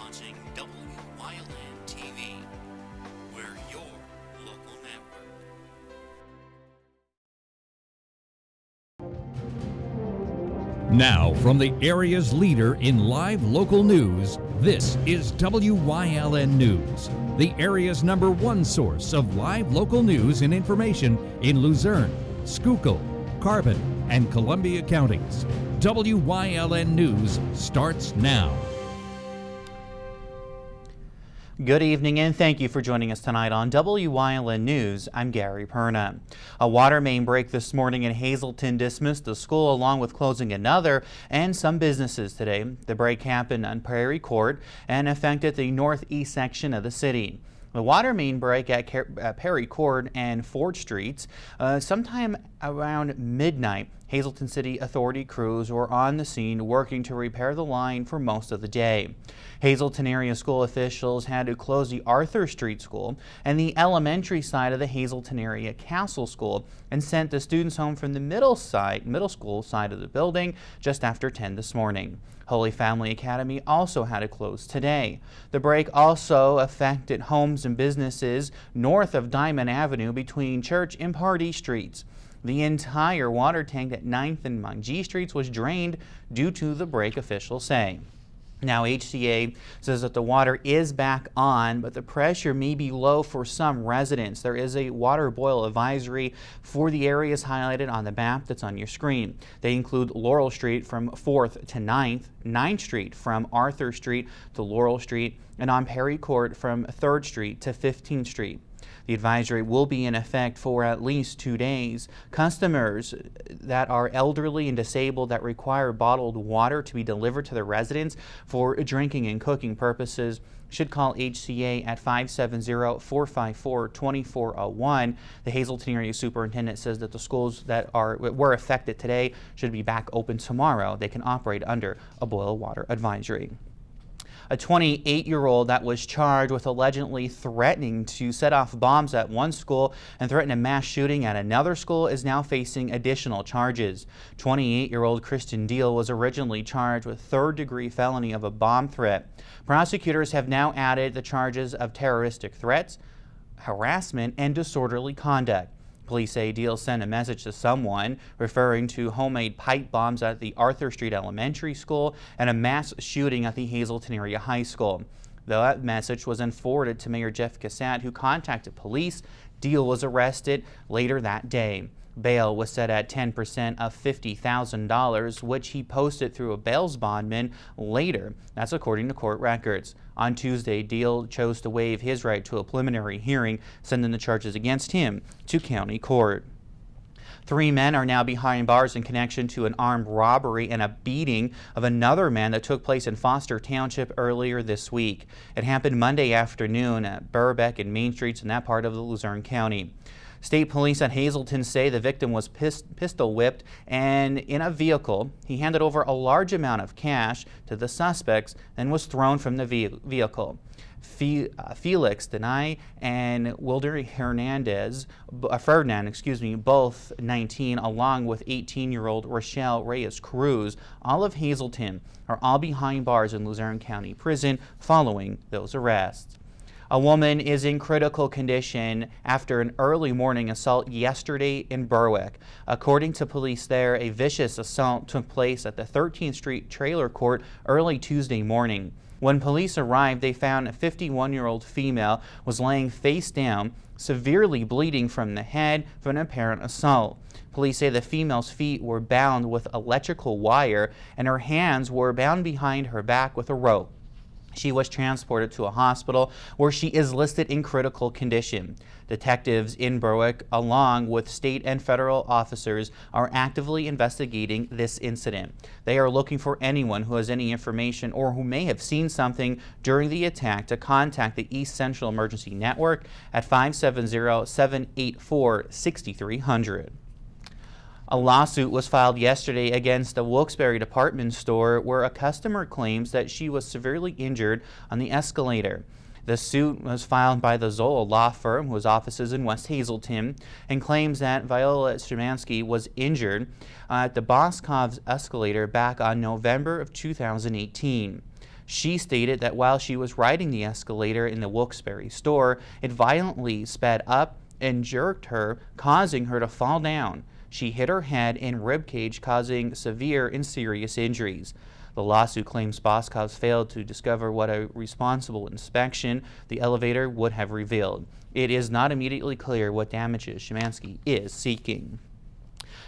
watching Wyln TV. We're your local network. Now, from the area's leader in live local news, this is Wyln News, the area's #1 source of live local news and information in Luzerne, Schuylkill, Carbon, and Columbia counties. Wyln News starts now. Good evening and thank you for joining us tonight on Wyln News. I'm Gary Perna. A water main break this morning in Hazleton dismissed the school along with closing another and some businesses today. The break happened on Prairie Court and affected the northeast section of the city. The water main break at Perry Court and Ford Streets, sometime around midnight, Hazleton City Authority crews were on the scene working to repair the line for most of the day. Hazleton area school officials had to close the Arthur Street School and the elementary side of the Hazleton area Castle School and sent the students home from the middle school side of the building just after 10 this morning. Holy Family Academy also had to close today. The break also affected homes and businesses north of Diamond Avenue between Church and Pardee Streets. The entire water tank at 9th and Mungie Streets was drained due to the break, officials say. Now, HCA says that the water is back on, but the pressure may be low for some residents. There is a water boil advisory for the areas highlighted on the map that's on your screen. They include Laurel Street from 4th to 9th, 9th Street from Arthur Street to Laurel Street, and on Perry Court from 3rd Street to 15th Street. The advisory will be in effect for at least 2 days. Customers that are elderly and disabled that require bottled water to be delivered to their residents for drinking and cooking purposes should call HCA at 570-454-2401. The Hazleton area superintendent says that the schools that were affected today should be back open tomorrow. They can operate under a boil water advisory. A 28-year-old that was charged with allegedly threatening to set off bombs at one school and threaten a mass shooting at another school is now facing additional charges. 28-year-old Christian Deal was originally charged with third-degree felony of a bomb threat. Prosecutors have now added the charges of terroristic threats, harassment, and disorderly conduct. Police say Deal sent a message to someone referring to homemade pipe bombs at the Arthur Street Elementary School and a mass shooting at the Hazleton area high school. That message was then forwarded to Mayor Jeff Cassat, who contacted police. Deal was arrested later that day. Bail was set at 10% of $50,000, which he posted through a bail bondman later. That's according to court records. On Tuesday, Deal chose to waive his right to a preliminary hearing, sending the charges against him to county court. 3 men are now behind bars in connection to an armed robbery and a beating of another man that took place in Foster Township earlier this week. It happened Monday afternoon at Barre and Main Streets in that part of the Luzerne County. State police at Hazleton say the victim was pistol whipped and in a vehicle. He handed over a large amount of cash to the suspects and was thrown from the vehicle. Felix Denai and Wilder Ferdinand, both 19, along with 18-year-old Rochelle Reyes Cruz, all of Hazleton, are all behind bars in Luzerne County Prison following those arrests. A woman is in critical condition after an early morning assault yesterday in Berwick. According to police there, a vicious assault took place at the 13th Street Trailer Court early Tuesday morning. When police arrived, they found a 51-year-old female was laying face down, severely bleeding from the head from an apparent assault. Police say the female's feet were bound with electrical wire and her hands were bound behind her back with a rope. She was transported to a hospital where she is listed in critical condition. Detectives in Berwick, along with state and federal officers, are actively investigating this incident. They are looking for anyone who has any information or who may have seen something during the attack to contact the East Central Emergency Network at 570-784-6300. A lawsuit was filed yesterday against a Wilkes-Barre department store where a customer claims that she was severely injured on the escalator. The suit was filed by the Zola law firm, whose office is in West Hazleton, and claims that Viola Szymanski was injured at the Boscov's escalator back on November of 2018. She stated that while she was riding the escalator in the Wilkes store, it violently sped up and jerked her, causing her to fall down. She hit her head and rib cage, causing severe and serious injuries. The lawsuit claims Boscov's failed to discover what a responsible inspection the elevator would have revealed. It is not immediately clear what damages Szymanski is seeking.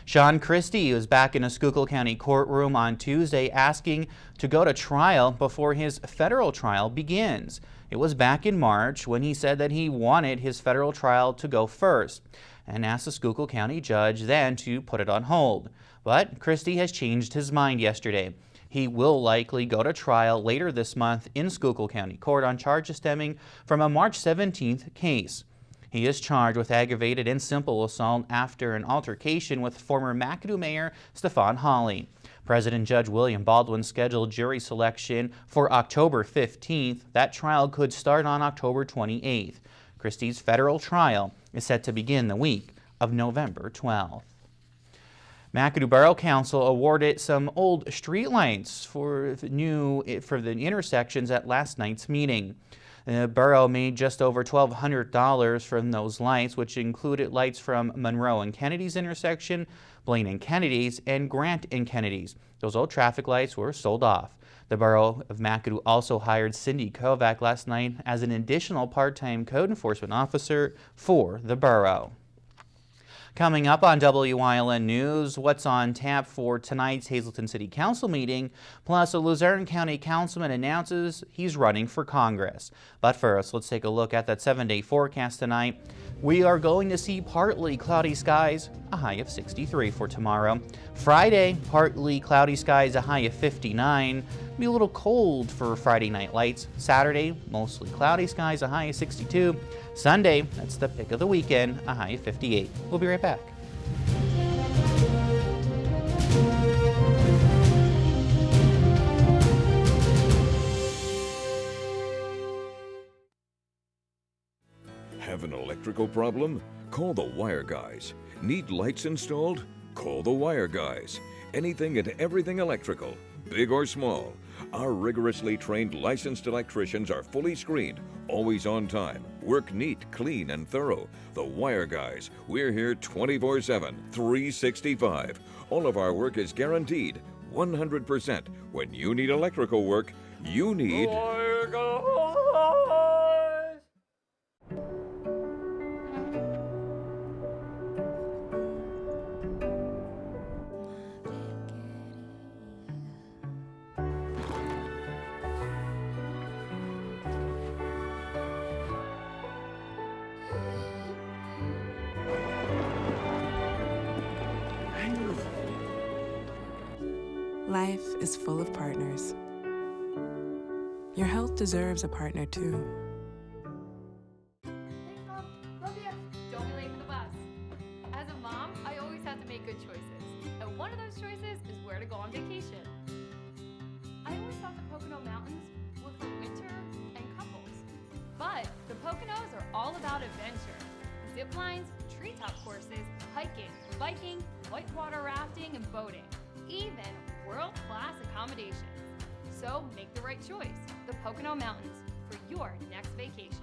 Sean Christie was back in a Schuylkill County courtroom on Tuesday asking to go to trial before his federal trial begins. It was back in March when he said that he wanted his federal trial to go first and asked the Schuylkill County judge then to put it on hold. But Christie has changed his mind yesterday. He will likely go to trial later this month in Schuylkill County Court on charges stemming from a March 17th case. He is charged with aggravated and simple assault after an altercation with former McAdoo Mayor Stefan Hawley. President Judge William Baldwin scheduled jury selection for October 15th. That trial could start on October 28th. Christie's federal trial is set to begin the week of November 12th. McAdoo Borough Council awarded some old streetlights for the intersections at last night's meeting. The borough made just over $1,200 from those lights, which included lights from Monroe and Kennedy's intersection, Blaine and Kennedy's, and Grant and Kennedy's. Those old traffic lights were sold off. The borough of McAdoo also hired Cindy Kovac last night as an additional part-time code enforcement officer for the borough. Coming up on WYLN News, what's on tap for tonight's Hazleton City Council meeting, plus a Luzerne County councilman announces he's running for Congress. But first, let's take a look at that 7-day forecast tonight. We are going to see partly cloudy skies, a high of 63 for tomorrow. Friday, partly cloudy skies, a high of 59. Be a little cold for Friday night lights. Saturday, mostly cloudy skies, a high of 62. Sunday, that's the pick of the weekend, a high of 58. We'll be right back. Have an electrical problem? Call the Wire Guys. Need lights installed? Call the Wire Guys. Anything and everything electrical, big or small. Our rigorously trained licensed electricians are fully screened, always on time, work neat, clean, and thorough. The Wire Guys. We're here 24/7, 365. All of our work is guaranteed 100%. When you need electrical work, you need Wire Guys. Life is full of partners. Your health deserves a partner too. Thanks, Mom. Love you. Don't be late for the bus. As a mom, I always have to make good choices. And one of those choices is where to go on vacation. I always thought the Pocono Mountains were for winter and couples. But the Poconos are all about adventure. Zip lines, treetop courses, hiking, biking, whitewater rafting, and boating. Even world-class accommodations. So make the right choice. The Pocono Mountains for your next vacation.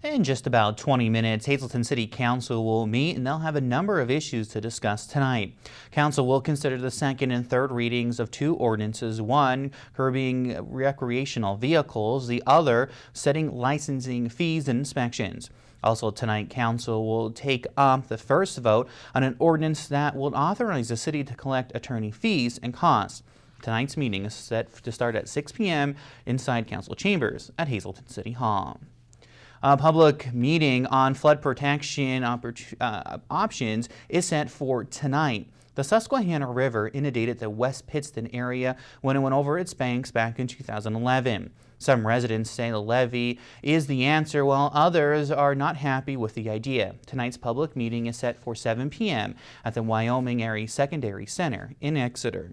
In just about 20 minutes, Hazleton City Council will meet and they'll have a number of issues to discuss tonight. Council will consider the second and third readings of two ordinances, one curbing recreational vehicles, the other setting licensing fees and inspections. Also tonight, Council will take up the first vote on an ordinance that will authorize the city to collect attorney fees and costs. Tonight's meeting is set to start at 6 p.m. inside Council chambers at Hazleton City Hall. A public meeting on flood protection options is set for tonight. The Susquehanna River inundated the West Pittston area when it went over its banks back in 2011. Some residents say the levee is the answer, while others are not happy with the idea. Tonight's public meeting is set for 7 p.m. at the Wyoming Area Secondary Center in Exeter.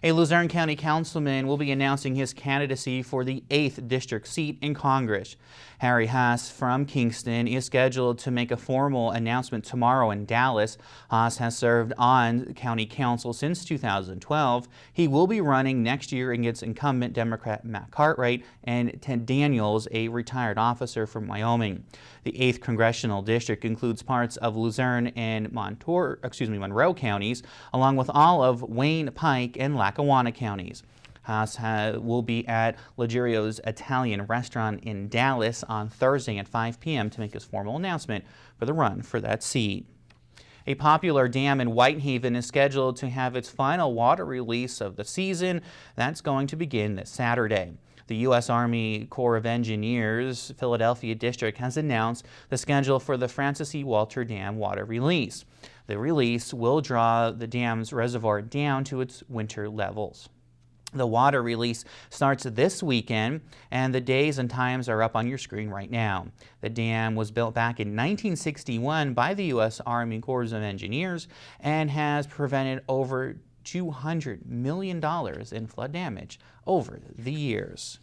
A Luzerne County councilman will be announcing his candidacy for the 8th district seat in Congress. Harry Haas from Kingston is scheduled to make a formal announcement tomorrow in Dallas. Haas has served on county council since 2012. He will be running next year against incumbent Democrat Matt Cartwright and Ted Daniels, a retired officer from Wyoming. The 8th congressional district includes parts of Luzerne and Monroe counties, along with all of Wayne, Pike, and Lackawanna counties. Haas will be at Legirio's Italian restaurant in Dallas on Thursday at 5 p.m. to make his formal announcement for the run for that seat. A popular dam in Whitehaven is scheduled to have its final water release of the season. That's going to begin this Saturday. The U.S. Army Corps of Engineers Philadelphia District has announced the schedule for the Francis E. Walter Dam water release. The release will draw the dam's reservoir down to its winter levels. The water release starts this weekend, and the days and times are up on your screen right now. The dam was built back in 1961 by the U.S. Army Corps of Engineers and has prevented over $200 million in flood damage over the years.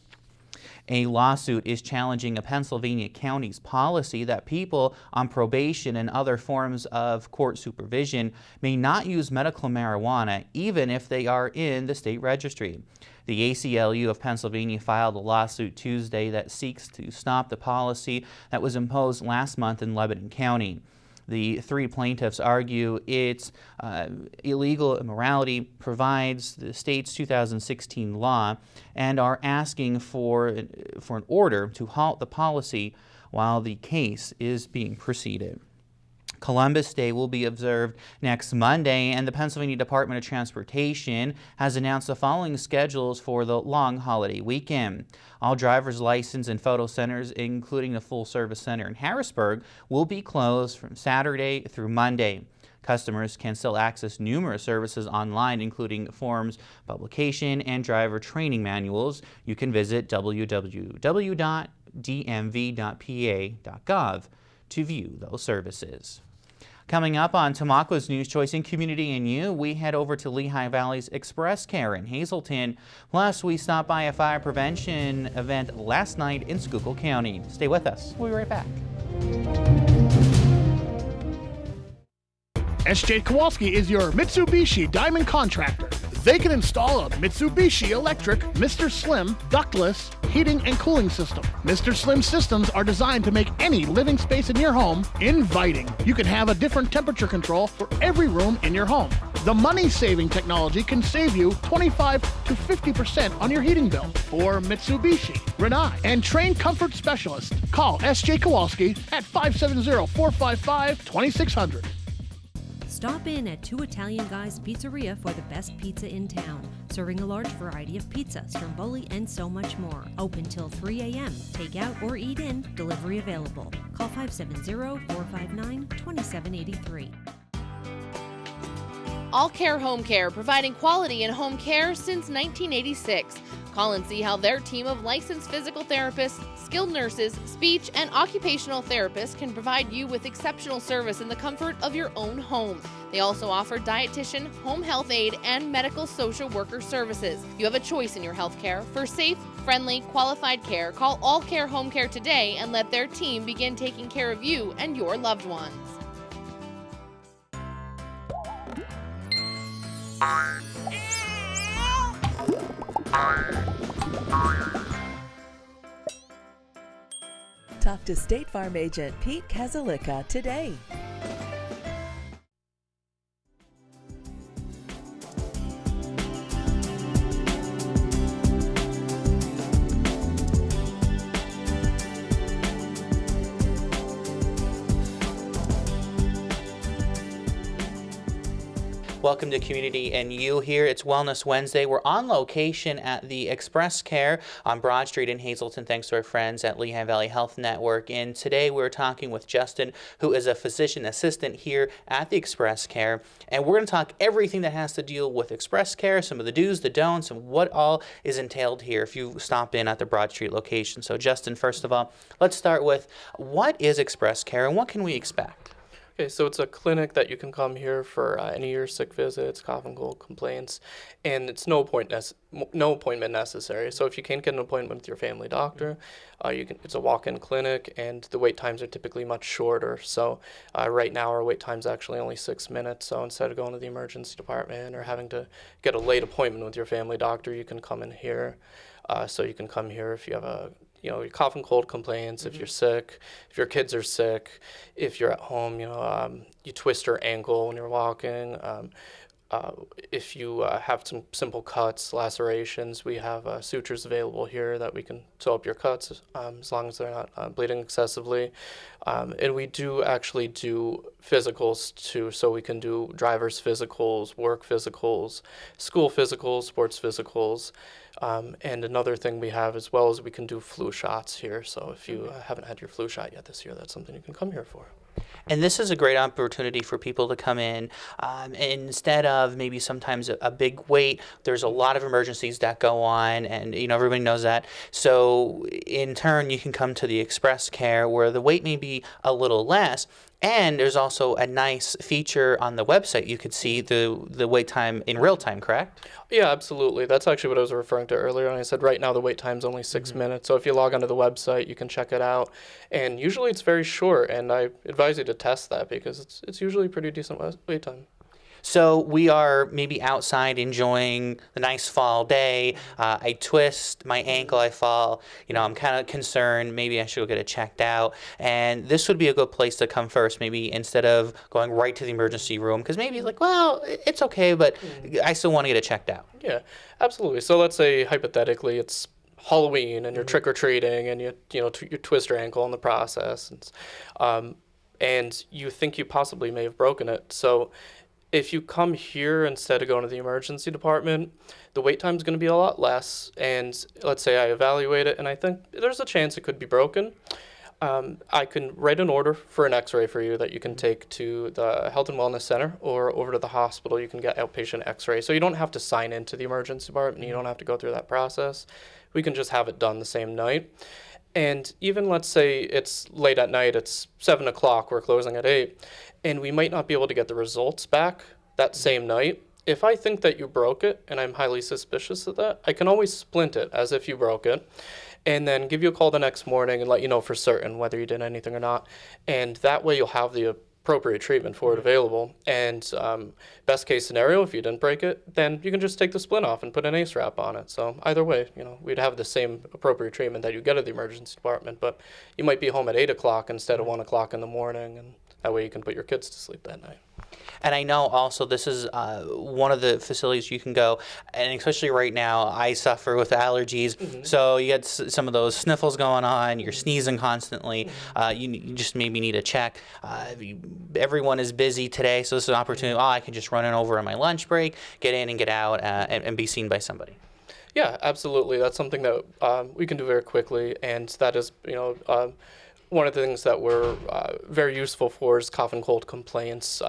A lawsuit is challenging a Pennsylvania county's policy that people on probation and other forms of court supervision may not use medical marijuana even if they are in the state registry. The ACLU of Pennsylvania filed a lawsuit Tuesday that seeks to stop the policy that was imposed last month in Lebanon County. The 3 plaintiffs argue its illegal immorality provides the state's 2016 law and are asking for an order to halt the policy while the case is being proceeded. Columbus Day will be observed next Monday, and the Pennsylvania Department of Transportation has announced the following schedules for the long holiday weekend. All driver's license and photo centers, including the full service center in Harrisburg, will be closed from Saturday through Monday. Customers can still access numerous services online, including forms, publication, and driver training manuals. You can visit www.dmv.pa.gov to view those services. Coming up on Tamaqua's News Choice in Community and You, we head over to Lehigh Valley's Express Care in Hazleton. Plus, we stop by a fire prevention event last night in Schuylkill County. Stay with us. We'll be right back. SJ Kowalski is your Mitsubishi Diamond contractor. They can install a Mitsubishi electric Mr. Slim ductless heating and cooling system. Mr. Slim systems are designed to make any living space in your home inviting. You can have a different temperature control for every room in your home. The money-saving technology can save you 25 to 50% on your heating bill. For Mitsubishi, Renai, and trained comfort specialists, call SJ Kowalski at 570-455-2600. Stop in at Two Italian Guys Pizzeria for the best pizza in town, serving a large variety of pizzas, stromboli, and so much more. Open till 3 a.m. Take out or eat in, delivery available. Call 570-459-2783. All Care Home Care, providing quality in home care since 1986. Call and see how their team of licensed physical therapists, skilled nurses, speech, and occupational therapists can provide you with exceptional service in the comfort of your own home. They also offer dietitian, home health aide, and medical social worker services. You have a choice in your health care. For safe, friendly, qualified care, call All Care Home Care today and let their team begin taking care of you and your loved ones. Talk to State Farm agent Pete Kazalika today. Welcome to Community and You here. It's Wellness Wednesday. We're on location at the Express Care on Broad Street in Hazleton, thanks to our friends at Lehigh Valley Health Network. And today we're talking with Justin, who is a physician assistant here at the Express Care. And we're going to talk everything that has to deal with Express Care, some of the do's, the don'ts, and what all is entailed here if you stop in at the Broad Street location. So Justin, first of all, let's start with what is Express Care and what can we expect? Okay, so it's a clinic that you can come here for any of your sick visits, cough and cold complaints, and it's no appointment necessary. So if you can't get an appointment with your family doctor, it's a walk-in clinic, and the wait times are typically much shorter. So right now our wait time's actually only 6 minutes. So instead of going to the emergency department or having to get a late appointment with your family doctor, you can come in here. So you can come here if you have your cough and cold complaints, if you're sick, if your kids are sick, if you're at home, you twist your ankle when you're walking, if you have some simple cuts, lacerations, we have sutures available here that we can sew up your cuts as long as they're not bleeding excessively. And we do actually do physicals too, so we can do driver's physicals, work physicals, school physicals, sports physicals. And another thing we have as well is we can do flu shots here. So if you haven't had your flu shot yet this year, that's something you can come here for. And this is a great opportunity for people to come in. Instead of maybe sometimes a big wait, there's a lot of emergencies that go on, and everybody knows that. So in turn, you can come to the express care where the wait may be a little less. And there's also a nice feature on the website. You could see the wait time in real time, correct? Yeah, absolutely. That's actually what I was referring to earlier. And I said right now the wait time's only 6 minutes. So if you log onto the website, you can check it out. And usually it's very short. And I advise you to test that because it's usually a pretty decent wait time. So we are maybe outside enjoying the nice fall day. I twist my ankle, I fall. I'm kind of concerned. Maybe I should go get it checked out. And this would be a good place to come first, maybe instead of going right to the emergency room. Because maybe it's okay, but I still want to get it checked out. Yeah, absolutely. So let's say hypothetically it's Halloween and you're trick-or-treating and you twist your ankle in the process. And you think you possibly may have broken it. So if you come here instead of going to the emergency department, the wait time is going to be a lot less. And let's say I evaluate it, and I think there's a chance it could be broken. I can write an order for an x-ray for you that you can take to the Health and Wellness Center or over to the hospital. You can get outpatient x-ray. So you don't have to sign into the emergency department. You don't have to go through that process. We can just have it done the same night. And even let's say it's late at night, it's 7 o'clock, we're closing at 8, and we might not be able to get the results back that same night. If I think that you broke it, and I'm highly suspicious of that, I can always splint it as if you broke it, and then give you a call the next morning and let you know for certain whether you did anything or not. And that way you'll have the appropriate treatment for it available. And best case scenario, if you didn't break it, then you can just take the splint off and put an ACE wrap on it. So either way, we'd have the same appropriate treatment that you get at the emergency department, but you might be home at 8 o'clock instead of 1 o'clock in the morning, and that way you can put your kids to sleep that night. And I know also this is one of the facilities you can go, and especially right now, I suffer with allergies, so you get some of those sniffles going on, you're sneezing constantly, you just maybe need a check. Everyone is busy today, so this is an opportunity, I can just run in over on my lunch break, get in and get out, and be seen by somebody. Yeah, absolutely. That's something that we can do very quickly, and that is, one of the things that we're very useful for is cough and cold complaints.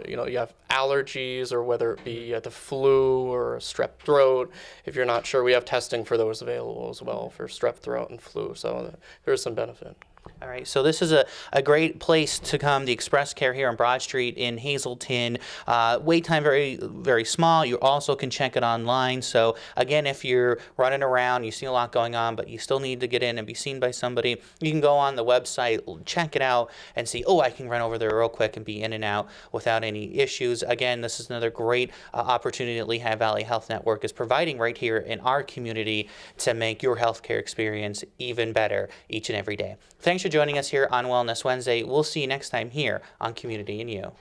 You have allergies, or whether it be the flu or strep throat. If you're not sure, we have testing for those available as well for strep throat and flu. So there's some benefit. All right, so this is a great place to come, the Express Care here on Broad Street in Hazleton. Wait time very, very small. You also can check it online. So again, if you're running around, you see a lot going on, but you still need to get in and be seen by somebody, you can go on the website, check it out, and see, I can run over there real quick and be in and out without any issues. Again, this is another great opportunity that Lehigh Valley Health Network is providing right here in our community to make your healthcare experience even better each and every day. Thanks for joining us here on Wellness Wednesday. We'll see you next time here on Community and You.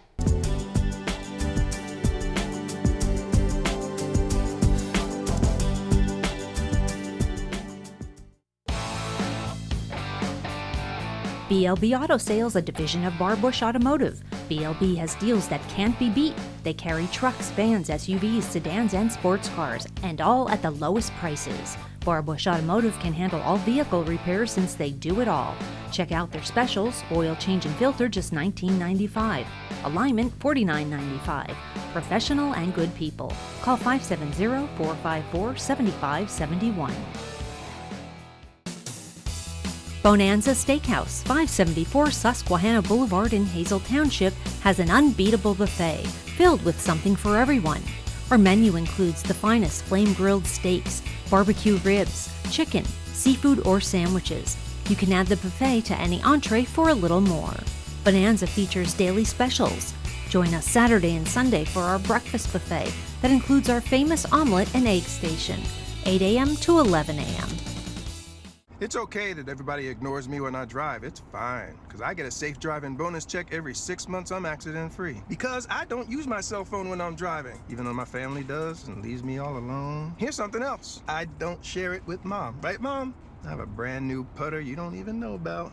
BLB Auto Sales, a division of Barre Automotive. BLB has deals that can't be beat. They carry trucks, vans, SUVs, sedans, and sports cars, and all at the lowest prices. Barre Automotive can handle all vehicle repairs since they do it all. Check out their specials: oil change and filter, just $19.95. Alignment, $49.95. Professional and good people. Call 570-454-7571. Anza Steakhouse, 574 Susquehanna Boulevard in Hazel Township, has an unbeatable buffet filled with something for everyone. Our menu includes the finest flame-grilled steaks, barbecue ribs, chicken, seafood, or sandwiches. You can add the buffet to any entree for a little more. Bonanza features daily specials. Join us Saturday and Sunday for our breakfast buffet that includes our famous omelet and egg station, 8 a.m. to 11 a.m. It's okay that everybody ignores me when I drive. It's fine, because I get a safe driving bonus check every 6 months I'm accident-free. Because I don't use my cell phone when I'm driving, even though my family does and leaves me all alone. Here's something else. I don't share it with Mom. Right, Mom? I have a brand new putter you don't even know about.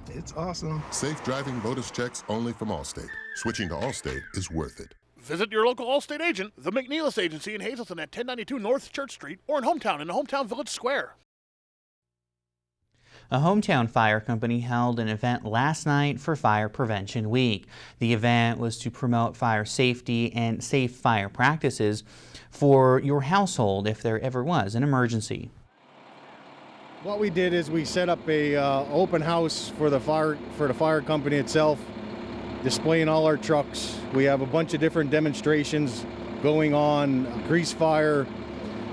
It's awesome. Safe driving bonus checks only from Allstate. Switching to Allstate is worth it. Visit your local Allstate agent, the McNeilis Agency in Hazleton at 1092 North Church Street, or in Hometown in the Hometown Village Square. A hometown fire company held an event last night for Fire Prevention Week. The event was to promote fire safety and safe fire practices for your household if there ever was an emergency. What we did is we set up a open house for the fire company itself, displaying all our trucks. We have a bunch of different demonstrations going on, grease fire.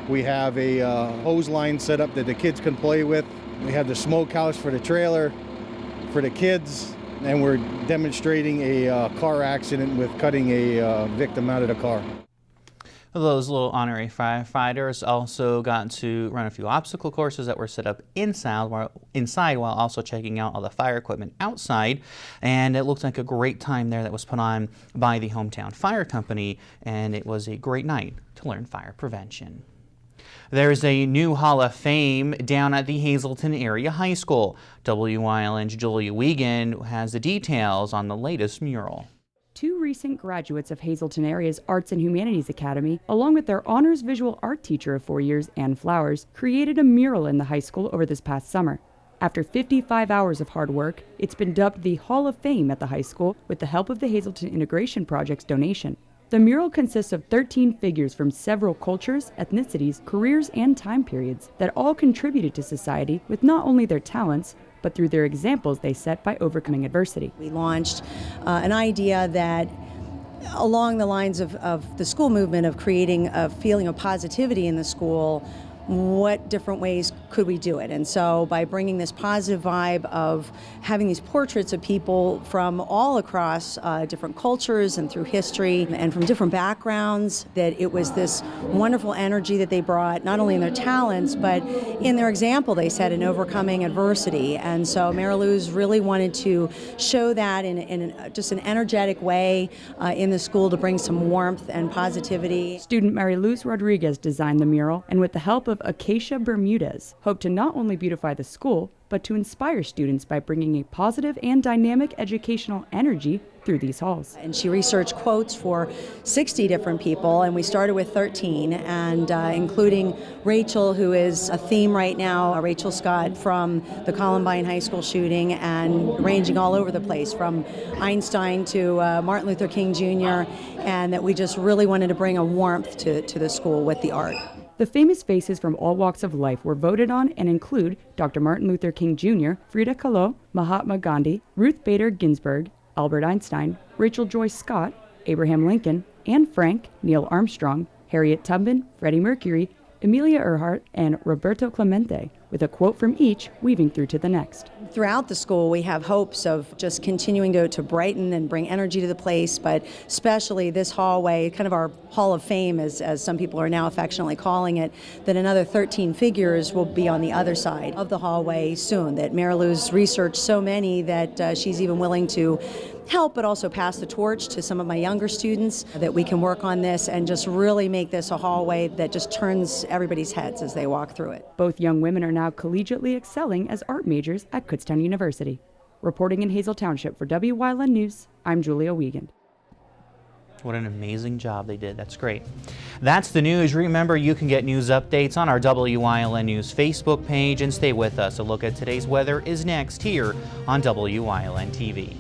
We have a hose line set up that the kids can play with. We have the smokehouse for the trailer for the kids, and we're demonstrating a car accident with cutting a victim out of the car. Those little honorary firefighters also got to run a few obstacle courses that were set up inside while also checking out all the fire equipment outside. And it looked like a great time there that was put on by the Hometown Fire Company, and it was a great night to learn fire prevention. There's a new Hall of Fame down at the Hazleton Area High School. WYLN's Julia Wiegand has the details on the latest mural. Two recent graduates of Hazleton Area's Arts and Humanities Academy, along with their honors visual art teacher of 4 years, Ann Flowers, created a mural in the high school over this past summer. After 55 hours of hard work, it's been dubbed the Hall of Fame at the high school with the help of the Hazleton Integration Project's donation. The mural consists of 13 figures from several cultures, ethnicities, careers, and time periods that all contributed to society with not only their talents, but through their examples they set by overcoming adversity. We launched an idea that, along the lines of the school movement of creating a feeling of positivity in the school, what different ways could we do it? And so by bringing this positive vibe of having these portraits of people from all across different cultures and through history and from different backgrounds, that it was this wonderful energy that they brought, not only in their talents, but in their example they set in overcoming adversity. And so Mary Lou's really wanted to show that in just an energetic way in the school to bring some warmth and positivity. Student Mary Luz Rodriguez designed the mural, and with the help of Acacia Bermudez, hoped to not only beautify the school, but to inspire students by bringing a positive and dynamic educational energy through these halls. And she researched quotes for 60 different people, and we started with 13, and including Rachel, who is a theme right now, Rachel Scott from the Columbine High School shooting, and ranging all over the place, from Einstein to Martin Luther King Jr., and that we just really wanted to bring a warmth to the school with the art. The famous faces from all walks of life were voted on and include Dr. Martin Luther King Jr., Frida Kahlo, Mahatma Gandhi, Ruth Bader Ginsburg, Albert Einstein, Rachel Joyce Scott, Abraham Lincoln, Anne Frank, Neil Armstrong, Harriet Tubman, Freddie Mercury, Amelia Earhart, and Roberto Clemente, with a quote from each weaving through to the next. Throughout the school, we have hopes of just continuing to brighten and bring energy to the place, but especially this hallway, kind of our Hall of Fame, as some people are now affectionately calling it, that another 13 figures will be on the other side of the hallway soon, that Mary Lou's researched so many that she's even willing to help, but also pass the torch to some of my younger students, that we can work on this and just really make this a hallway that just turns everybody's heads as they walk through it. Both young women are now collegiately excelling as art majors at Kutztown University. Reporting in Hazel Township for WYLN News, I'm Julia Wiegand. What an amazing job they did. That's great. That's the news. Remember, you can get news updates on our WYLN News Facebook page, and stay with us. A look at today's weather is next here on WYLN TV.